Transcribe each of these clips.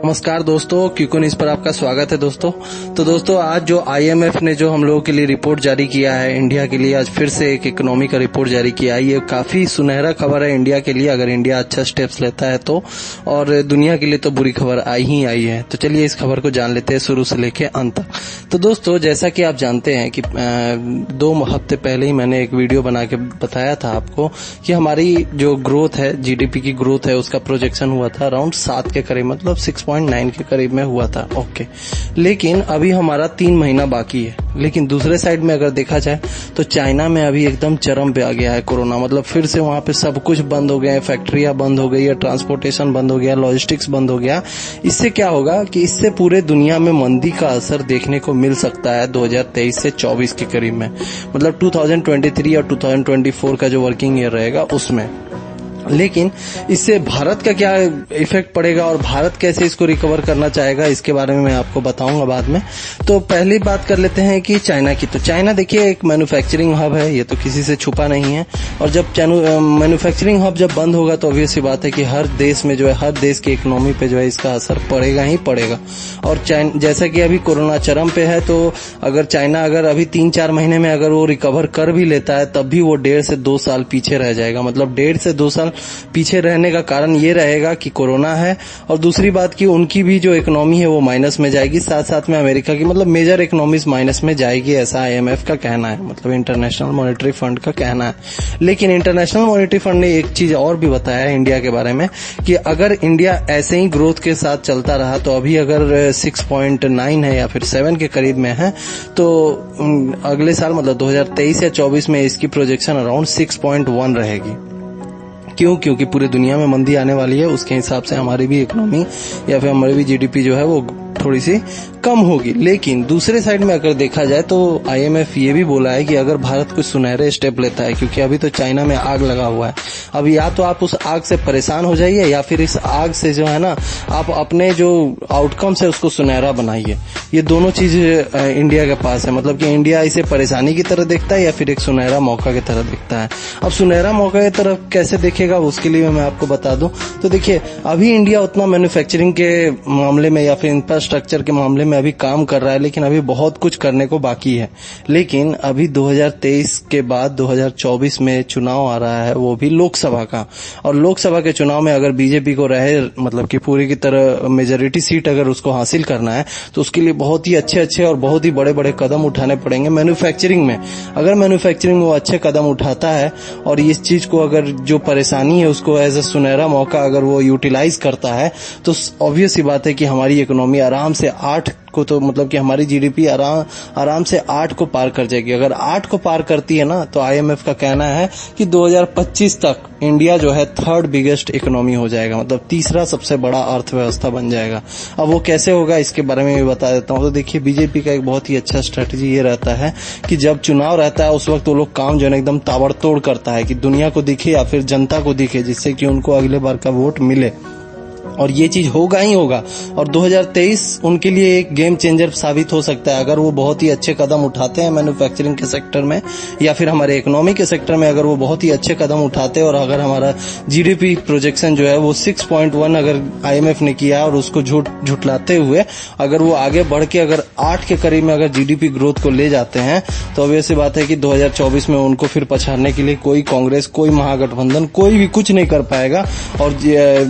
नमस्कार दोस्तों, क्यूको न्यूज़ पर आपका स्वागत है दोस्तों। तो दोस्तों, आज जो आईएमएफ ने जो हम लोगों के लिए रिपोर्ट जारी किया है इंडिया के लिए, आज फिर से एक इकोनॉमी का रिपोर्ट जारी किया है। ये काफी सुनहरा खबर है इंडिया के लिए, अगर इंडिया अच्छा स्टेप्स लेता है तो, और दुनिया के लिए तो बुरी खबर आई ही आई है। तो चलिए इस खबर को जान लेते हैं शुरू से लेके अंत तक। तो दोस्तों, जैसा कि आप जानते हैं कि 2 हफ्ते पहले ही मैंने एक वीडियो बना के बताया था आपको कि हमारी जो ग्रोथ है, जीडीपी की ग्रोथ है, उसका प्रोजेक्शन हुआ था अराउंड 7 के करीब, मतलब 6.9 के करीब में हुआ था। ओके, लेकिन अभी हमारा 3 महीना बाकी है। लेकिन दूसरे साइड में अगर देखा जाए तो चाइना में अभी एकदम चरम पे आ गया है कोरोना, मतलब फिर से वहां पे सब कुछ बंद हो गया है, फैक्ट्रियां बंद हो गई है, ट्रांसपोर्टेशन बंद हो गया, लॉजिस्टिक्स बंद हो गया। इससे क्या होगा कि इससे पूरे दुनिया में मंदी का असर देखने को मिल सकता है 2023 से 24 के करीब में, मतलब 2023 और 2024 का जो वर्किंग ईयर रहेगा उसमें। लेकिन इससे भारत का क्या इफेक्ट पड़ेगा और भारत कैसे इसको रिकवर करना चाहेगा, इसके बारे में मैं आपको बताऊंगा बाद में। तो पहली बात कर लेते हैं कि चाइना की। तो चाइना देखिए एक मैन्युफैक्चरिंग हब है, ये तो किसी से छुपा नहीं है। और जब मैन्युफैक्चरिंग हब जब बंद होगा तो ऑब्वियस सी बात है कि हर देश में जो है, हर देश की इकोनॉमी पे जो है इसका असर पड़ेगा ही पड़ेगा। और जैसा कि अभी कोरोना चरम पे है, तो अगर चाइना अगर अभी 3-4 महीने में अगर वो रिकवर कर भी लेता है, तब भी वो 1.5 से 2 साल पीछे रह जाएगा। मतलब 1.5 से 2 साल पीछे रहने का कारण ये रहेगा कि कोरोना है, और दूसरी बात कि उनकी भी जो इकोनॉमी है वो माइनस में जाएगी, साथ साथ में अमेरिका की, मतलब मेजर इकोनॉमीज माइनस में जाएगी, ऐसा आईएमएफ का कहना है, मतलब इंटरनेशनल मॉनेटरी फंड का कहना है। लेकिन इंटरनेशनल मॉनेटरी फंड ने एक चीज और भी बताया है इंडिया के बारे में कि अगर इंडिया ऐसे ही ग्रोथ के साथ चलता रहा, तो अभी अगर 6.9 है या फिर 7 के करीब में है, तो अगले साल मतलब 2023 या 24 में इसकी प्रोजेक्शन अराउंड 6.1 रहेगी। क्योंकि पूरी दुनिया में मंदी आने वाली है, उसके हिसाब से हमारी भी इकोनॉमी या फिर हमारी भी जीडीपी जो है वो थोड़ी सी कम होगी। लेकिन दूसरे साइड में अगर देखा जाए तो आईएमएफ ये भी बोला है कि अगर भारत कुछ सुनहरे स्टेप लेता है, क्योंकि अभी तो चाइना में आग लगा हुआ है, अब या तो आप उस आग से परेशान हो जाइए या फिर इस आग से जो है ना, आप अपने जो आउटकम्स है उसको सुनहरा बनाइए। ये दोनों चीज इंडिया के पास है, मतलब कि इंडिया इसे परेशानी की तरह देखता है या फिर एक सुनहरा मौका की तरह देखता है। अब सुनहरा मौका की तरफ कैसे देखेगा उसके लिए मैं आपको बता दूं। तो देखिए, अभी इंडिया उतना मैन्युफैक्चरिंग के मामले में या फिर इंफ्रास्ट्रक्चर के मामले में अभी काम कर रहा है, लेकिन अभी बहुत कुछ करने को बाकी है। लेकिन अभी 2023 के बाद 2024 में चुनाव आ रहा है, वो भी लोकसभा का, और लोकसभा के चुनाव में अगर बीजेपी को रहे, मतलब कि पूरी की तरह मेजॉरिटी सीट अगर उसको हासिल करना है, तो उसके लिए बहुत ही अच्छे और बहुत ही बड़े बड़े कदम उठाने पड़ेंगे मैन्युफैक्चरिंग में। अगर मैन्युफैक्चरिंग में वो अच्छे कदम उठाता है और इस चीज को अगर जो परेशानी है उसको एज ए सुनहरा मौका अगर वो यूटिलाइज करता है, तो ऑब्वियस सी बात है कि हमारी इकोनॉमी आराम से 8 को, तो मतलब कि हमारी जीडीपी आराम से 8 को पार कर जाएगी। अगर 8 को पार करती है ना, तो आईएमएफ का कहना है कि 2025 तक इंडिया जो है 3rd बिगेस्ट इकोनॉमी हो जाएगा, मतलब तीसरा सबसे बड़ा अर्थव्यवस्था बन जाएगा। अब वो कैसे होगा इसके बारे में भी बता देता हूँ। तो देखिए, बीजेपी का एक बहुत ही अच्छा स्ट्रेटेजी ये रहता है कि जब चुनाव रहता है उस वक्त वो लोग काम जो है एकदम ताबड़तोड़ करता है कि दुनिया को दिखे या फिर जनता को दिखे, जिससे कि उनको अगले बार का वोट मिले, और ये चीज होगा ही होगा। और 2023 उनके लिए एक गेम चेंजर साबित हो सकता है अगर वो बहुत ही अच्छे कदम उठाते हैं मैन्युफैक्चरिंग के सेक्टर में, या फिर हमारे इकोनॉमी के सेक्टर में अगर वो बहुत ही अच्छे कदम उठाते हैं, और अगर हमारा जीडीपी प्रोजेक्शन जो है वो 6.1 अगर आईएमएफ ने किया और उसको झुटलाते हुए अगर वो आगे बढ़ के अगर 8 के करीब में अगर जीडीपी ग्रोथ को ले जाते हैं, तो अब ऐसी बात है कि 2024 में उनको फिर पछाड़ने के लिए कोई कांग्रेस, कोई महागठबंधन, कोई भी कुछ नहीं कर पाएगा, और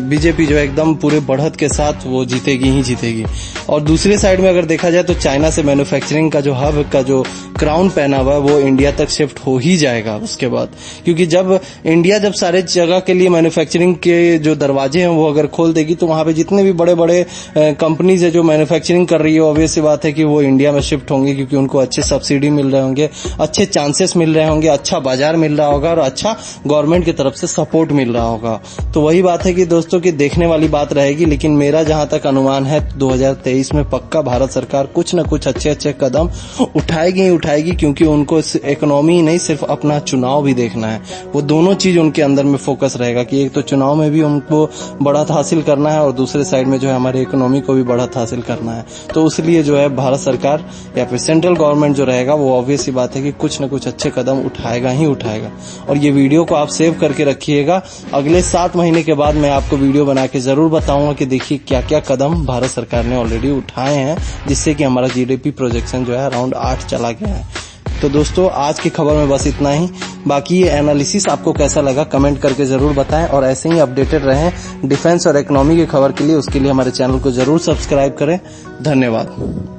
बीजेपी जो है एकदम पूरे बढ़त के साथ वो जीतेगी ही जीतेगी। और दूसरे साइड में अगर देखा जाए तो चाइना से मैन्युफैक्चरिंग का जो हब का जो क्राउन पहना हुआ है वो इंडिया तक शिफ्ट हो ही जाएगा उसके बाद, क्योंकि जब इंडिया जब सारे जगह के लिए मैन्युफैक्चरिंग के जो दरवाजे हैं वो अगर खोल देगी, तो वहां पे जितने भी बड़े बड़े कंपनीज है जो मैन्युफैक्चरिंग कर रही है, ऑब्वियस सी बात है कि वो इंडिया में शिफ्ट होंगे, क्योंकि उनको अच्छे सब्सिडी मिल रहे होंगे, अच्छे चांसेस मिल रहे होंगे, अच्छा बाजार मिल रहा होगा और अच्छा गवर्नमेंट की तरफ से सपोर्ट मिल रहा होगा। तो वही बात है कि दोस्तों की देखने वाली बात रहेगी। लेकिन मेरा जहां तक अनुमान है 2023 में पक्का भारत सरकार कुछ न कुछ अच्छे कदम उठाएगी ही उठाएगी, क्योंकि उनको इकोनॉमी ही नहीं सिर्फ अपना चुनाव भी देखना है। वो दोनों चीज उनके अंदर में फोकस रहेगा कि एक तो चुनाव में भी उनको बढ़त हासिल करना है और दूसरे साइड में जो है हमारी इकोनॉमी को भी बढ़त हासिल करना है। तो उसलिए जो है भारत सरकार या फिर सेंट्रल गवर्नमेंट जो रहेगा वो ऑब्वियस सी बात है कि कुछ न कुछ अच्छे कदम उठाएगा ही उठाएगा। और ये वीडियो को आप सेव करके रखिएगा, अगले 7 महीने के बाद मैं आपको वीडियो बना के जरूर बताऊंगा कि देखिए क्या क्या कदम भारत सरकार ने ऑलरेडी उठाए हैं, जिससे कि हमारा जीडीपी प्रोजेक्शन जो है अराउंड 8 चला गया है। तो दोस्तों आज की खबर में बस इतना ही। बाकी ये एनालिसिस आपको कैसा लगा कमेंट करके जरूर बताएं, और ऐसे ही अपडेटेड रहें डिफेंस और इकोनॉमी की खबर के लिए। उसके लिए हमारे चैनल को जरूर सब्सक्राइब करें। धन्यवाद।